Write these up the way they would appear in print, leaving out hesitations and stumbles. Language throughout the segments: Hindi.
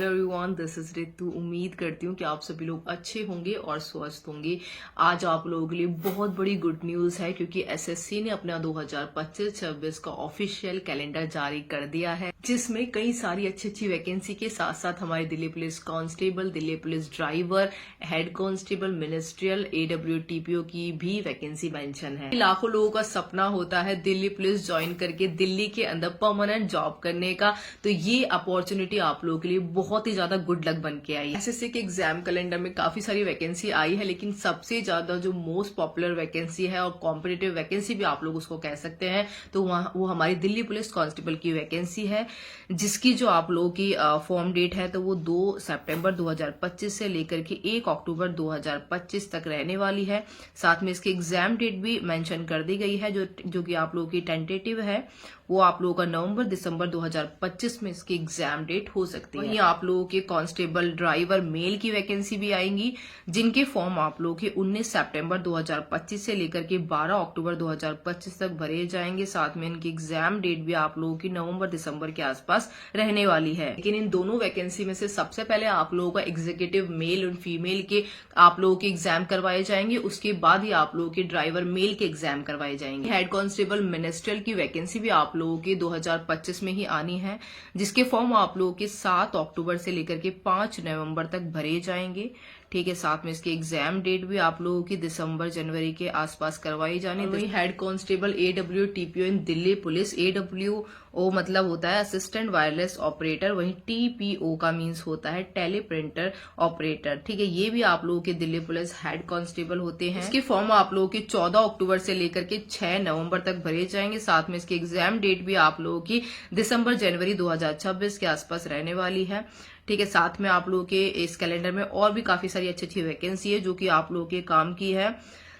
Hello everyone, this is Ritu. उम्मीद करती हूँ कि आप सभी लोग अच्छे होंगे और स्वस्थ होंगे। आज आप लोगों के लिए बहुत बड़ी गुड न्यूज है क्योंकि एसएससी ने अपना 2025-26 का ऑफिशियल कैलेंडर जारी कर दिया है, जिसमें कई सारी अच्छी अच्छी वैकेंसी के साथ साथ हमारी Delhi police constable, Delhi police driver, head constable, ministerial, AWTPO की भी वैकेंसी मेंशन है। लाखों लोगों का सपना होता है दिल्ली पुलिस ज्वाइन करके दिल्ली के अंदर परमानेंट जॉब करने का, तो ये अपॉर्चुनिटी आप लोगों के लिए बहुत ही ज्यादा गुड लक बन के आई है। एसएससी के एग्जाम कैलेंडर में काफी सारी वैकेंसी आई है, लेकिन सबसे ज्यादा जो मोस्ट पॉपुलर वैकेंसी है और कॉम्पिटिटिव वैकेंसी भी आप लोग उसको कह सकते हैं, तो वो हमारी दिल्ली पुलिस कांस्टेबल की वैकेंसी है, जिसकी जो आप लोगों की फॉर्म डेट है तो वो 2 सितंबर 2025 से लेकर के 1 अक्टूबर 2025 तक रहने वाली है। साथ में इसकी एग्जाम डेट भी मेंशन कर दी गई है, जो कि आप लोगों की टेंटेटिव है, वो आप लोगों का नवंबर दिसंबर 2025 में इसकी एग्जाम डेट हो सकती है। वहीं आप लोगों के कांस्टेबल ड्राइवर मेल की वैकेंसी भी आएंगी, जिनके फॉर्म आप लोगों के 19 सितंबर 2025 से लेकर के 12 अक्टूबर 2025 तक भरे जाएंगे। साथ में इनकी एग्जाम डेट भी आप लोगों की नवंबर दिसंबर के आसपास रहने वाली है। लेकिन इन दोनों वैकेंसी में से सबसे पहले आप लोगों का एग्जीक्यूटिव मेल और फीमेल के आप लोगों के एग्जाम करवाए जाएंगे, उसके बाद ही आप लोगों के ड्राइवर मेल के एग्जाम करवाए जाएंगे। हेड कांस्टेबल मिनिस्ट्रियल की वैकेंसी भी आप लोगों के 2025 में ही आनी है, जिसके फॉर्म आप लोगों के 7 अक्टूबर से लेकर के 5 नवंबर तक भरे जाएंगे। ठीक है, साथ में इसकी एग्जाम डेट भी आप लोगों की दिसंबर जनवरी के आसपास करवाई जानी। वही हेड कांस्टेबल AWTPO इन दिल्ली पुलिस, AWO मतलब होता है असिस्टेंट वायरलेस ऑपरेटर, वहीं TPO का मीन्स होता है टेलीप्रिंटर ऑपरेटर। ठीक है, ये भी आप लोगों के दिल्ली पुलिस हेड कांस्टेबल होते हैं। इसके फॉर्म आप लोगों के 14 अक्टूबर से लेकर के 6 नवंबर तक भरे जाएंगे। साथ में इसकी एग्जाम डेट भी आप लोगों की दिसंबर जनवरी 2026 के आसपास रहने वाली है। ठीक है, साथ में आप लोगों के इस कैलेंडर में और भी काफी सारी अच्छी अच्छी वैकेंसी है जो कि आप लोगों के काम की है,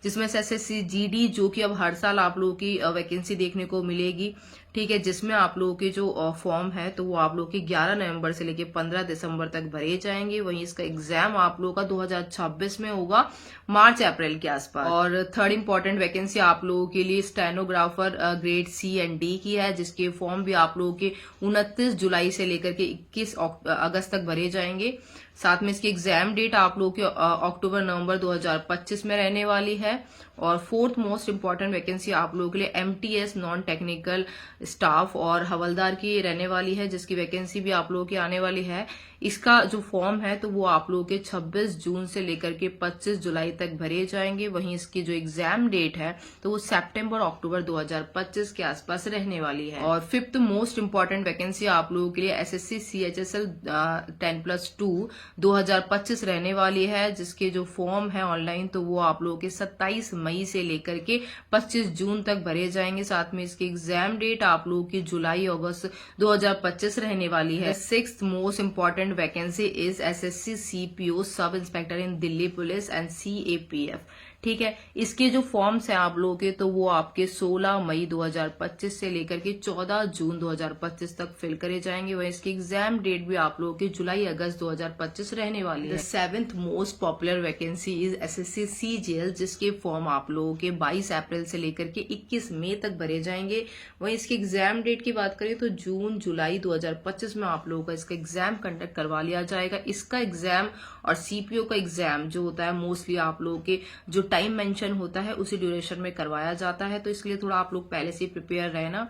जिसमें से SSC GD जो कि अब हर साल आप लोगों की वैकेंसी देखने को मिलेगी। ठीक है, जिसमें आप लोगों के जो फॉर्म है तो वो आप लोगों के 11 नवंबर से लेके 15 दिसंबर तक भरे जाएंगे। वहीं इसका एग्जाम आप लोगों का 2026 में होगा, मार्च अप्रैल के आसपास। और थर्ड इंपॉर्टेंट वैकेंसी आप लोगों के लिए stenographer grade C and D की है, जिसके फॉर्म भी आप लोगों के 29 जुलाई से लेकर के 21 अगस्त तक भरे जाएंगे। साथ में इसकी एग्जाम डेट आप लोगों के अक्टूबर नवंबर 2025 में रहने वाली है। और फोर्थ मोस्ट इंपॉर्टेंट वैकेंसी आप लोगों के लिए MTS नॉन टेक्निकल स्टाफ और हवलदार की रहने वाली है, जिसकी वैकेंसी भी आप लोगों की आने वाली है। इसका जो फॉर्म है तो वो आप लोगों के 26 जून से लेकर के 25 जुलाई तक भरे जाएंगे। वहीं इसकी जो एग्जाम डेट है तो वो सितंबर अक्टूबर 2025 के आसपास रहने वाली है। और फिफ्थ मोस्ट इंपॉर्टेंट वैकेंसी आप लोगों के लिए SSC CHSL 10+2 2025 रहने वाली है, जिसके जो फॉर्म है ऑनलाइन तो वो आप लोगों के 27 मई से लेकर के 25 जून तक भरे जाएंगे। साथ में इसकी एग्जाम डेट आप लोगों की जुलाई अगस्त 2025 रहने वाली है। Sixth most important vacancy is SSC CPO sub inspector in Delhi police and CAPF। ठीक है, इसके जो फॉर्म्स हैं आप लोगों के तो वो आपके 16 मई 2025 से लेकर के 14 जून 2025 तक फिल करे जाएंगे। वहीं इसकी एग्जाम डेट भी आप लोगों के जुलाई अगस्त 2025 रहने वाली है। Seventh most popular vacancy is SSC CGL, जिसके फॉर्म आप लोगों के 22 अप्रैल से लेकर के 21 मई तक भरे जाएंगे। वहीं इसकी एग्जाम डेट की बात करें तो जून जुलाई 2025 में आप लोगों का इसका एग्जाम कंडक्ट करवा लिया जाएगा। इसका एग्जाम और CPO का एग्जाम जो होता है मोस्टली आप लोगों के जो टाइम मेंशन होता है उसी ड्यूरेशन में करवाया जाता है, तो इसलिए थोड़ा आप लोग पहले से प्रिपेयर रहना।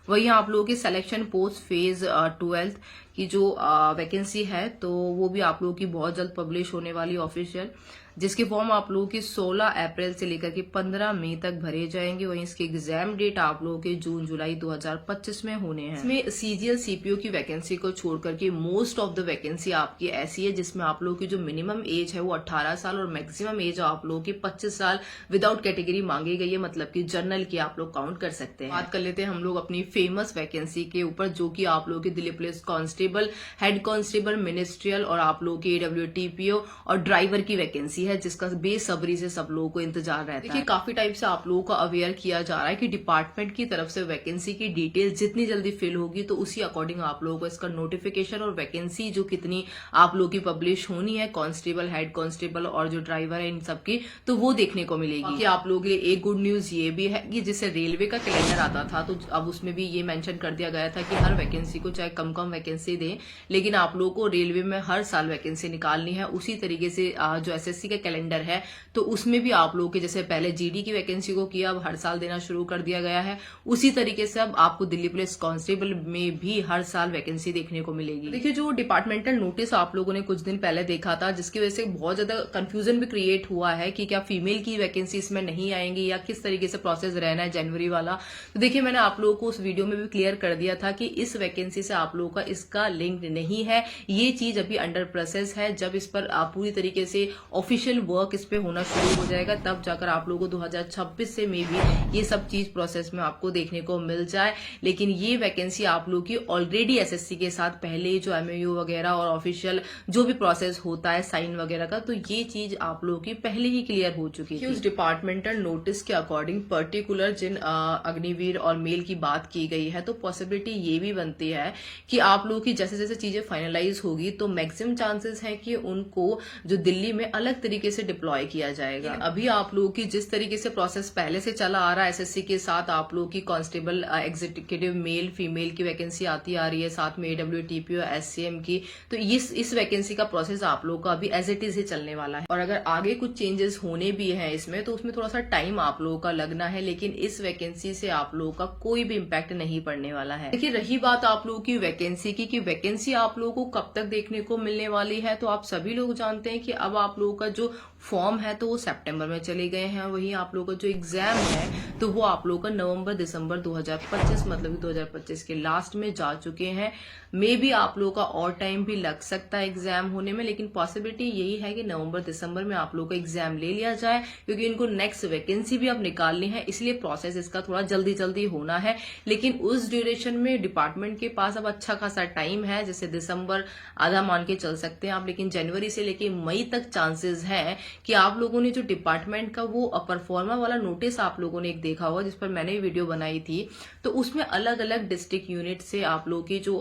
वहीं आप लोगों की सिलेक्शन पोस्ट फेज 12 की जो वैकेंसी है तो वो भी आप लोगों की बहुत जल्द पब्लिश होने वाली ऑफिशियल, जिसके फॉर्म आप लोगों के 16 अप्रैल से लेकर के 15 मई तक भरे जाएंगे। वहीं इसके एग्जाम डेट आप लोगों के जून जुलाई 2025 में होने हैं। इसमें CGL CPO की वैकेंसी को छोड़ करके मोस्ट ऑफ द वैकेंसी आपकी ऐसी है जिसमें आप लोगों की जो मिनिमम एज है वो 18 साल और मैक्सिमम एज आप लोगों की 25 साल विदाउट कैटेगरी मांगी गई है, मतलब कि जनरल की आप लोग काउंट कर सकते हैं। बात कर लेते हैं हम लोग अपनी फेमस वैकेंसी के ऊपर, जो कि आप लोगों की Delhi police constable, head constable, ministerial और आप लोगों की AWTPO और ड्राइवर की वैकेंसी है जिसका बेसब्री से सब लोगों को इंतजार रहता है। देखिए काफी टाइम से आप लोगों को अवेयर किया जा रहा है कि डिपार्टमेंट की तरफ से वैकेंसी की डिटेल जितनी जल्दी फिल होगी तो उसी अकॉर्डिंग आप लोगों को इसका नोटिफिकेशन और वैकेंसी जो कितनी आप लोगों की पब्लिश होनी है, कांस्टेबल, हेड कांस्टेबल और जो ड्राइवर है इन सबकी, तो वो देखने को मिलेगी। कि आप लोगों के लिए एक गुड न्यूज ये भी है कि जिससे रेलवे का कैलेंडर आता था तो अब उसमें भी ये मेंशन कर दिया गया था कि हर वैकेंसी को चाहे कम वैकेंसी दें, लेकिन आप लोगों को रेलवे में हर साल वैकेंसी निकालनी है। उसी तरीके से जो एसएससी का कैलेंडर है तो उसमें भी आप लोगों के जैसे पहले जीडी की वैकेंसी को किया, अब हर साल देना शुरू कर दिया गया है। उसी तरीके से अब आपको दिल्ली पुलिस कांस्टेबल में भी हर साल वैकेंसी देखने को मिलेगी। देखिए जो डिपार्टमेंटल नोटिस आप लोगों ने कुछ दिन पहले देखा था जिसकी वजह से बहुत ज्यादा कंफ्यूजन भी क्रिएट हुआ है कि क्या फीमेल की वैकेंसी इसमें नहीं आएंगी या किस तरीके से प्रोसेस रहना है जनवरी वाला। तो देखिए मैंने आप लोगों को उस वीडियो में भी क्लियर कर दिया था कि इस वैकेंसी से आप लोगों का इसका लिंक नहीं है, ये चीज अभी अंडर प्रोसेस है। जब इस पर पूरी तरीके से ऑफिशियल वर्क इस पे होना शुरू हो जाएगा तब जाकर आप लोगों को 2026 से में भी ये सब चीज प्रोसेस में आपको देखने को मिल जाए। लेकिन ये वैकेंसी आप लोगों की ऑलरेडी एसएससी के साथ पहले जो एमओयू वगैरह और ऑफिशियल जो भी प्रोसेस होता है साइन वगैरह का, तो ये चीज आप लोगों की पहले ही क्लियर हो चुकी है। उस डिपार्टमेंटल नोटिस के अकॉर्डिंग पर्टिकुलर जिन अग्निवीर और मेल की बात की गई है तो पॉसिबिलिटी ये भी बनती है कि आप लोगों की जैसे जैसे चीजें फाइनलाइज होगी तो मैक्सिमम चांसेस है कि उनको जो दिल्ली में अलग तरीके से डिप्लॉय किया जाएगा। अभी आप लोगों की जिस तरीके से प्रोसेस पहले से चला आ रहा है एसएससी के साथ, आप लोगों की कांस्टेबल एग्जीक्यूटिव मेल फीमेल की वैकेंसी आती आ रही है, साथ में एडब्ल्यू टीपीओ एससीएम की, तो इस वैकेंसी का प्रोसेस आप लोगों का अभी एज इट इज ही चलने वाला है। और अगर आगे कुछ चेंजेस होने भी है इसमें तो उसमें थोड़ा सा टाइम आप लोगों का लगना है, लेकिन इस वैकेंसी से आप लोगों का कोई भी इम्पैक्ट नहीं पड़ने वाला है। देखिए रही बात आप लोगों की वैकेंसी की कि वैकेंसी आप लोगों को कब तक देखने को मिलने वाली है, तो आप सभी लोग जानते हैं कि अब आप लोगों का जो फॉर्म है तो वो सितंबर में चले गए हैं। वहीं आप लोगों का जो एग्जाम है तो वो आप लोगों का नवंबर दिसंबर 2025 मतलब 2025 के लास्ट में जा चुके हैं। मे भी आप लोगों का और टाइम भी लग सकता है एग्जाम होने में, लेकिन पॉसिबिलिटी यही है कि नवंबर दिसंबर में आप लोगों का एग्जाम ले लिया जाए क्योंकि इनको नेक्स्ट वैकेंसी भी अब निकालनी है, इसलिए प्रोसेस इसका थोड़ा जल्दी जल्दी होना है। लेकिन उस ड्यूरेशन में डिपार्टमेंट के पास अब अच्छा खासा टाइम है, जैसे दिसंबर आधा मान के चल सकते हैं आप, लेकिन जनवरी से लेके मई तक चांसेस है कि आप लोगों ने जो डिपार्टमेंट का वो परफॉर्मा वाला नोटिस आप लोगों ने एक देखा होगा जिस पर मैंने वीडियो बनाई थी, तो उसमें अलग अलग डिस्ट्रिक्ट यूनिट से आप लोगों की जो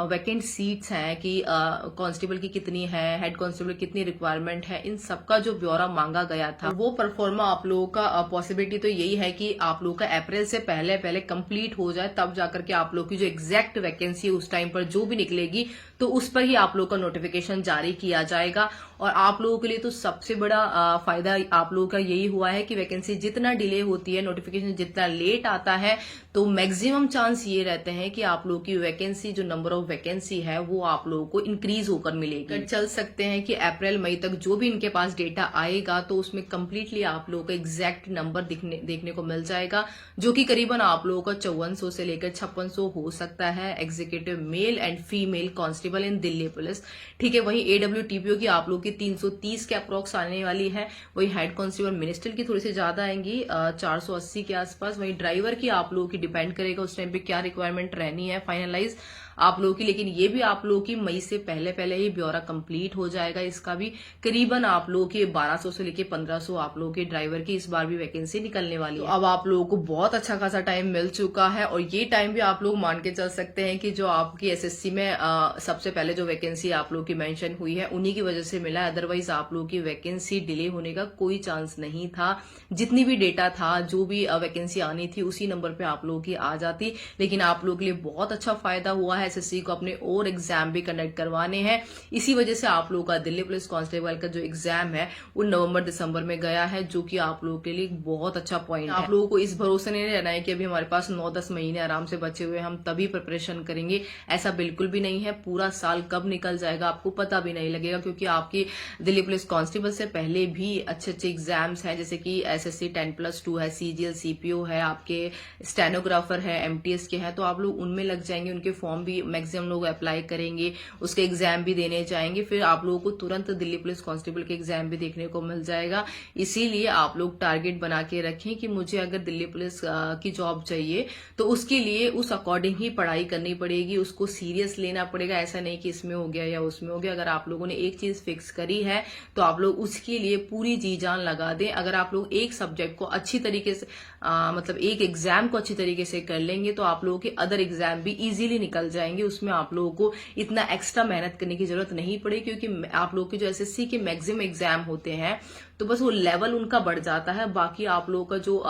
वैकेंट सीट्स हैं कि कांस्टेबल की कितनी है, हेड कांस्टेबल कितनी रिक्वायरमेंट है, इन सबका जो ब्यौरा मांगा गया था वो परफॉर्मा आप लोगों का पॉसिबिलिटी तो यही है कि आप लोगों का अप्रैल से पहले कंप्लीट हो जाए, तब जाकर के आप लोग की जो एग्जैक्ट वैकेंसी उस टाइम पर जो भी निकलेगी तो उस पर ही आप लोगों का नोटिफिकेशन जारी किया जाएगा। और आप लोगों के लिए तो सबसे बड़ा फायदा आप लोगों का यही हुआ है कि वैकेंसी जितना डिले होती है, नोटिफिकेशन जितना लेट आता है, तो मैक्सिमम चांस ये रहते हैं कि आप लोगों की वैकेंसी जो नंबर ऑफ वैकेंसी है वो आप लोगों को इंक्रीज होकर मिलेगी। चल सकते हैं कि अप्रैल मई तक जो भी इनके पास डेटा आएगा तो उसमें कंप्लीटली आप लोगों का एग्जैक्ट नंबर देखने को मिल जाएगा, जो कि करीबन आप लोगों का 5400 से लेकर 5600 हो सकता है executive male and female constable in Delhi police. ठीक है, वहीं एडब्ल्यू टीपीओ की आप लोगों की 330 के अप्रोक्स आने वाली है, वही हेड कांस्टेबल मिनिस्टर की थोड़ी सी ज्यादा आएंगी 480 के आसपास। वहीं ड्राइवर की आप लोगों की डिपेंड करेगा उस टाइम पे क्या रिक्वायरमेंट रहनी है फाइनलाइज आप लोगों की, लेकिन ये भी आप लोगों की मई से पहले ही ब्यौरा कंप्लीट हो जाएगा। इसका भी करीबन आप लोगों की 1200 से लेके 1500 आप लोगों के ड्राइवर की इस बार भी वैकेंसी निकलने वाली है। तो अब आप लोगों को बहुत अच्छा खासा टाइम मिल चुका है और ये टाइम भी आप लोग मान के चल सकते हैं कि जो आपकी एसएससी में सबसे पहले जो वैकेंसी आप लोगों की मेंशन हुई है उन्हीं की वजह से मिला, अदरवाइज आप लोगों की वैकेंसी डिले होने का कोई चांस नहीं था। जितनी भी डेटा था, जो भी वैकेंसी आनी थी उसी नंबर पे आप लोगों की आ जाती, लेकिन आप लोगों के लिए बहुत अच्छा फायदा हुआ है, एसएससी को अपने और एग्जाम भी कंडक्ट करवाने हैं। इसी वजह से आप लोगों का दिल्ली पुलिस कांस्टेबल का जो एग्जाम है वो नवंबर दिसंबर में गया है, जो कि आप लोगों के लिए बहुत अच्छा पॉइंट है। आप लोगों को इस भरोसे नहीं रहना है कि अभी हमारे पास 9-10 महीने आराम से बचे हुए हम तभी प्रिपरेशन करेंगे, ऐसा बिल्कुल भी नहीं है। पूरा साल कब निकल जाएगा आपको पता भी नहीं लगेगा, क्योंकि आपकी दिल्ली पुलिस कांस्टेबल से पहले भी अच्छे अच्छे एग्जाम्स हैं, जैसे कि एसएससी 10+2 है, सीजीएल सीपीओ है, आपके स्टेनोग्राफर है, एमटीएस के हैं, तो आप लोग उनमें लग जाएंगे, उनके फॉर्म भी भी मैक्सिमम लोग अप्लाई करेंगे, उसके एग्जाम भी देने जाएंगे, फिर आप लोगों को तुरंत दिल्ली पुलिस कांस्टेबल के एग्जाम भी देखने को मिल जाएगा। इसीलिए आप लोग टारगेट बना के रखें कि मुझे अगर दिल्ली पुलिस की जॉब चाहिए तो उसके लिए उस अकॉर्डिंग ही पढ़ाई करनी पड़ेगी, उसको सीरियस लेना पड़ेगा। ऐसा नहीं कि इसमें हो गया या उसमें हो गया। अगर आप लोगों ने एक चीज फिक्स करी है तो आप लोग उसके लिए पूरी जी जान लगा दें। अगर आप लोग एक सब्जेक्ट को अच्छी तरीके से मतलब एक एग्जाम को अच्छी तरीके से कर लेंगे तो आप लोगों के अदर एग्जाम भी इजीली निकल जाएंगे। उसमें आप लोगों को इतना एक्स्ट्रा मेहनत करने की जरूरत नहीं पड़ेगी, क्योंकि आप लोग के जो एसएससी के मैक्सिमम एग्जाम होते हैं तो बस वो लेवल उनका बढ़ जाता है। बाकी आप लोगों का जो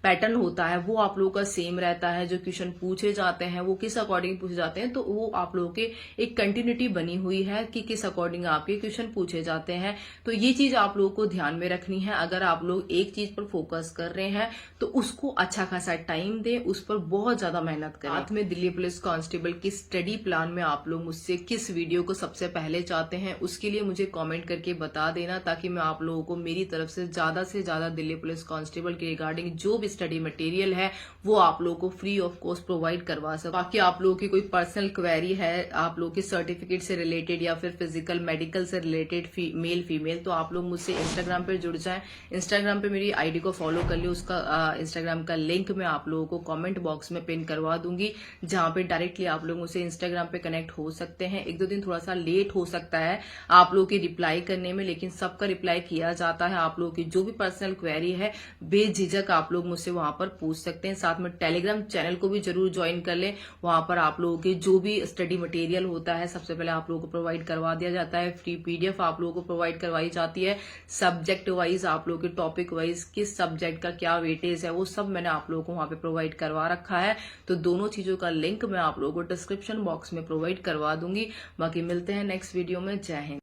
पैटर्न होता है वो आप लोगों का सेम रहता है। जो क्वेश्चन पूछे जाते हैं वो किस अकॉर्डिंग पूछे जाते हैं, तो वो आप लोगों के एक कंटिन्यूटी बनी हुई है कि किस अकॉर्डिंग आपके क्वेश्चन पूछे जाते हैं। तो ये चीज आप लोगों को ध्यान में रखनी है। अगर आप लोग एक चीज पर फोकस कर रहे हैं तो उसको अच्छा खासा टाइम दें, उस पर बहुत ज्यादा मेहनत करें। साथ में दिल्ली पुलिस कांस्टेबल की स्टडी प्लान में आप लोग मुझसे किस वीडियो को सबसे पहले चाहते हैं उसके लिए मुझे कॉमेंट करके बता देना, ताकि मैं आप लोगों को मेरी तरफ से ज्यादा दिल्ली पुलिस कांस्टेबल के रिगार्डिंग जो भी स्टडी मटेरियल है वो आप लोगों को फ्री ऑफ कॉस्ट प्रोवाइड करवा सकूं। बाकी आप लोगों की कोई पर्सनल क्वेरी है, आप लोगों के सर्टिफिकेट से रिलेटेड या फिर फिजिकल मेडिकल से रिलेटेड मेल फीमेल, तो आप लोग मुझसे इंस्टाग्राम पर जुड़ जाएं। इंस्टाग्राम पे मेरी आईडी को फॉलो कर लियो। उसका इंस्टाग्राम का लिंक मैं आप लोगों को कमेंट बॉक्स में पिन करवा दूंगी, जहां पे डायरेक्टली आप लोग मुझसे इंस्टाग्राम पे कनेक्ट हो सकते हैं। एक दो दिन थोड़ा सा लेट हो सकता है आप लोगों की रिप्लाई करने में, लेकिन सबका रिप्लाई किया जाता है। आप लोगों की जो भी पर्सनल क्वेरी है बेझिझक आप लोग मुझसे वहां पर पूछ सकते हैं। साथ में टेलीग्राम चैनल को भी जरूर ज्वाइन कर लें। वहां पर आप लोगों के जो भी स्टडी मटेरियल होता है सबसे पहले आप लोगों को प्रोवाइड करवा दिया जाता है। फ्री पीडीएफ आप लोगों को प्रोवाइड करवाई जाती है। सब्जेक्ट वाइज आप लोगों के टॉपिक वाइज किस सब्जेक्ट का क्या वेटेज है वो सब मैंने आप लोगों को वहां पे प्रोवाइड करवा रखा है। तो दोनों चीजों का लिंक मैं आप लोगों को डिस्क्रिप्शन बॉक्स में प्रोवाइड करवा दूंगी। बाकी मिलते हैं नेक्स्ट वीडियो में। जय हिंद।